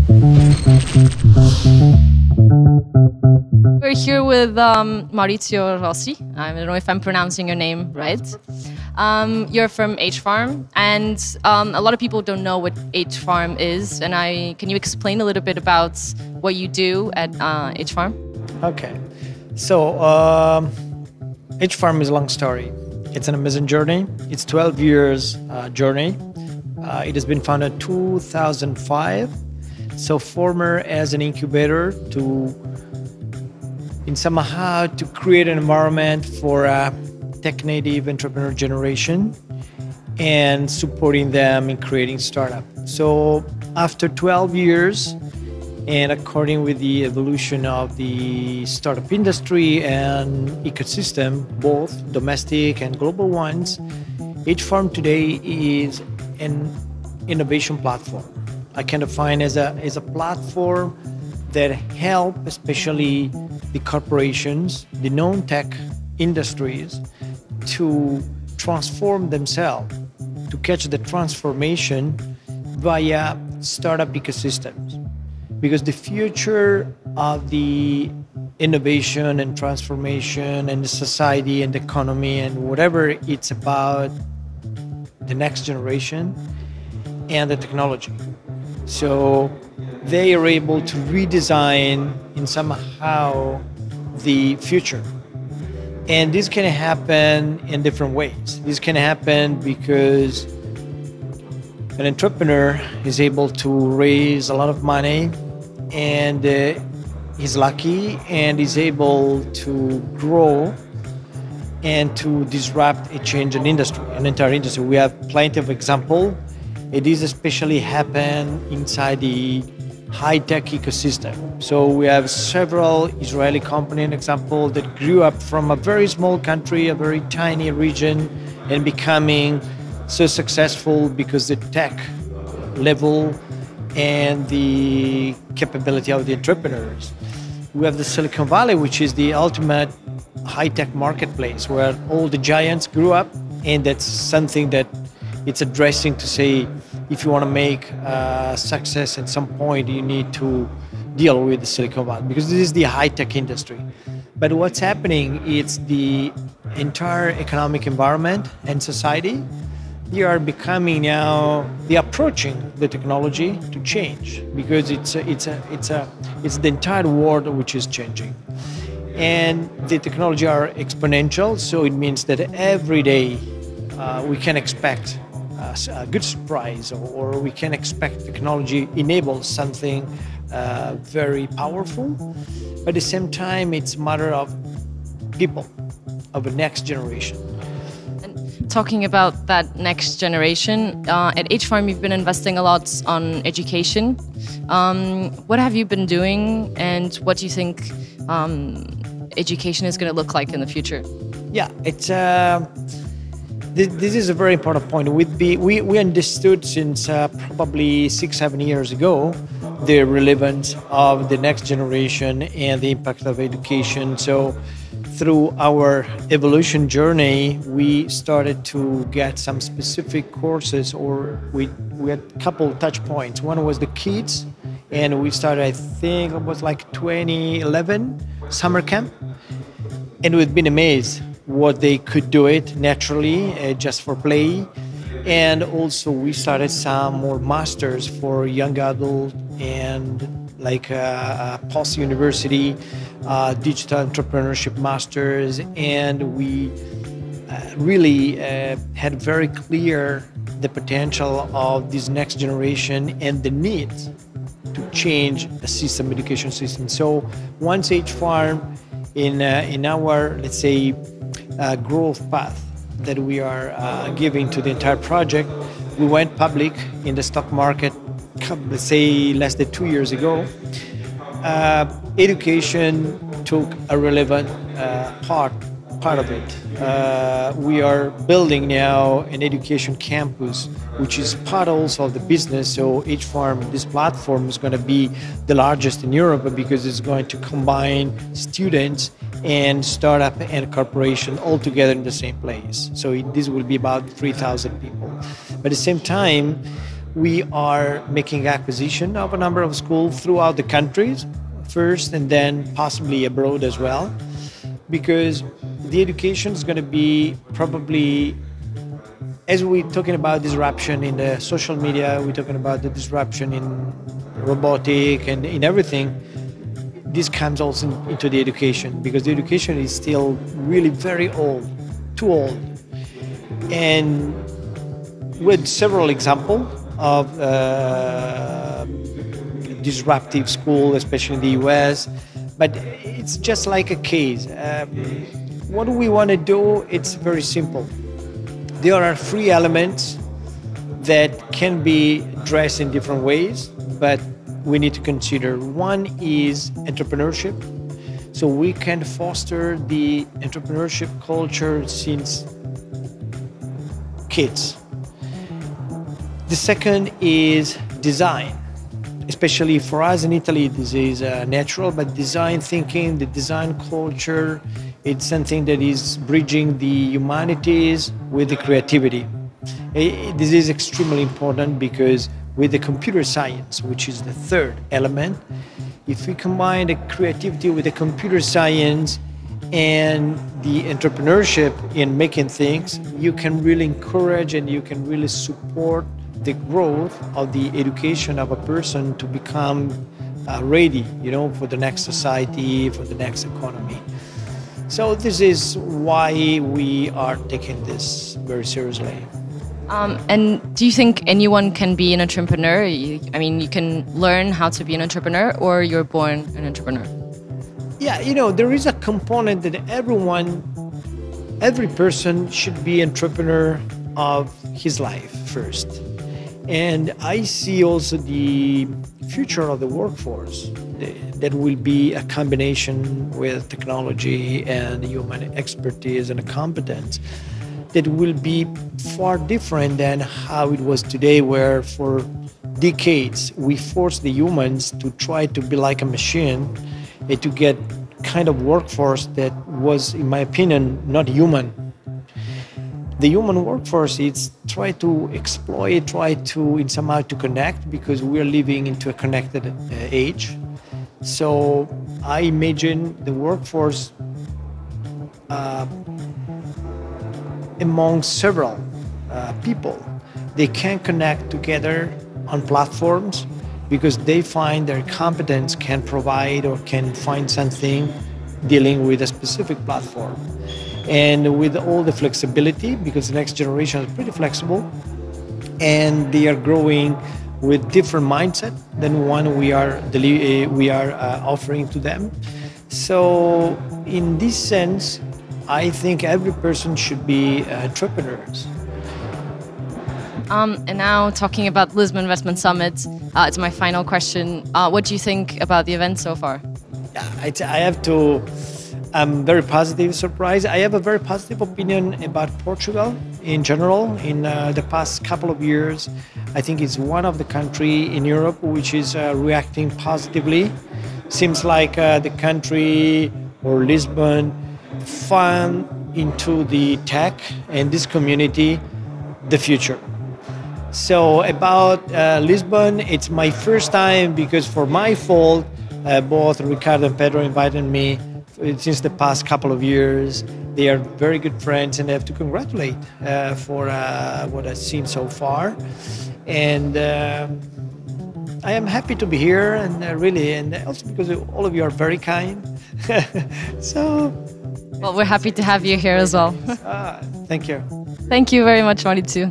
We're here with Maurizio Rossi. I don't know if I'm pronouncing your name right. You're from H-Farm, and a lot of people don't know what H-Farm is. And can you explain a little bit about what you do at H-Farm? Okay, so H-Farm is a long story. It's an amazing journey. It's 12 years journey. It has been founded in 2005. So former as an incubator somehow to create an environment for a tech-native entrepreneur generation and supporting them in creating startup. So after 12 years, and according with the evolution of the startup industry and ecosystem, both domestic and global ones, H-Farm today is an innovation platform. I can define as a platform that help especially the corporations, the non-tech industries to transform themselves, to catch the transformation via startup ecosystems. Because the future of the innovation and transformation and the society and the economy and whatever it's about the next generation and the technology. So they are able to redesign in somehow the future. And this can happen in different ways. This can happen because an entrepreneur is able to raise a lot of money and he's lucky and is able to grow and to disrupt a change in industry, an entire industry. We have plenty of examples. It is especially happen inside the high-tech ecosystem. So we have several Israeli companies, example, that grew up from a very small country, a very tiny region, and becoming so successful because the tech level and the capability of the entrepreneurs. We have the Silicon Valley, which is the ultimate high-tech marketplace where all the giants grew up, and that's something that it's addressing to say, if you want to make success at some point, you need to deal with the Silicon Valley because this is the high-tech industry. But what's happening, it's the entire economic environment and society. They are becoming now, they're approaching the technology to change because it's the entire world which is changing. And the technology are exponential, so it means that every day we can expect a good surprise, or we can expect technology enables something very powerful. But at the same time, it's a matter of people, of the next generation. And talking about that next generation, at H-Farm, you've been investing a lot on education. What have you been doing, and what do you think education is going to look like in the future? Yeah, it's this is a very important point. We understood since probably 6-7 years ago the relevance of the next generation and the impact of education. So through our evolution journey, we started to get some specific courses, or we had a couple of touch points. One was the kids, and we started, I think it was like 2011 summer camp, and we've been amazed what they could do it naturally, just for play. And also we started some more masters for young adult and like post-university digital entrepreneurship masters. And we really had very clear the potential of this next generation and the need to change the system, education system. So once H-Farm in our, let's say, growth path that we are giving to the entire project, we went public in the stock market, let's say less than 2 years ago. Education took a relevant part of it. We are building now an education campus, which is part also of the business. So H-Farm, this platform, is going to be the largest in Europe because it's going to combine students and startup and corporation all together in the same place. So this will be about 3,000 people. But at the same time, we are making acquisition of a number of schools throughout the countries first, and then possibly abroad as well, because the education is going to be probably, as we're talking about disruption in the social media, we're talking about the disruption in robotic and in everything. This comes also into the education, because the education is still really very old, too old. And with several examples of disruptive school, especially in the US, but it's just like a case. What we want to do, it's very simple. There are three elements that can be addressed in different ways, but we need to consider. One is entrepreneurship. So we can foster the entrepreneurship culture since kids. The second is design. Especially for us in Italy, this is natural, but design thinking, the design culture, it's something that is bridging the humanities with the creativity. This is extremely important because with the computer science, which is the third element, if we combine the creativity with the computer science and the entrepreneurship in making things, you can really encourage and you can really support the growth of the education of a person to become ready, for the next society, for the next economy. So this is why we are taking this very seriously. And do you think anyone can be an entrepreneur? You can learn how to be an entrepreneur, or you're born an entrepreneur? Yeah, there is a component that every person should be entrepreneur of his life first. And I see also the future of the workforce that will be a combination with technology and human expertise and competence that will be far different than how it was today, where for decades we forced the humans to try to be like a machine and to get kind of workforce that was, in my opinion, not human. The human workforce is try to exploit, try to in somehow to connect, because we are living into a connected age. So I imagine the workforce among several people. They can connect together on platforms because they find their competence can provide or can find something dealing with a specific platform. And with all the flexibility, because the next generation is pretty flexible, and they are growing with different mindset than one we are offering to them. So in this sense, I think every person should be entrepreneurs. And now talking about Lisbon Investment Summit, it's my final question. What do you think about the event so far? I'm very positive surprised. I have a very positive opinion about Portugal in general. In the past couple of years, I think it's one of the countries in Europe which is reacting positively. Seems like the country or Lisbon found into the tech and this community the future. So about Lisbon, it's my first time because for my fault, both Ricardo and Pedro invited me since the past couple of years. They are very good friends, and I have to congratulate for what I've seen so far. And I am happy to be here, and and also because all of you are very kind. Well, we're happy to have you here as well. Thank you. Thank you very much, Maurizio.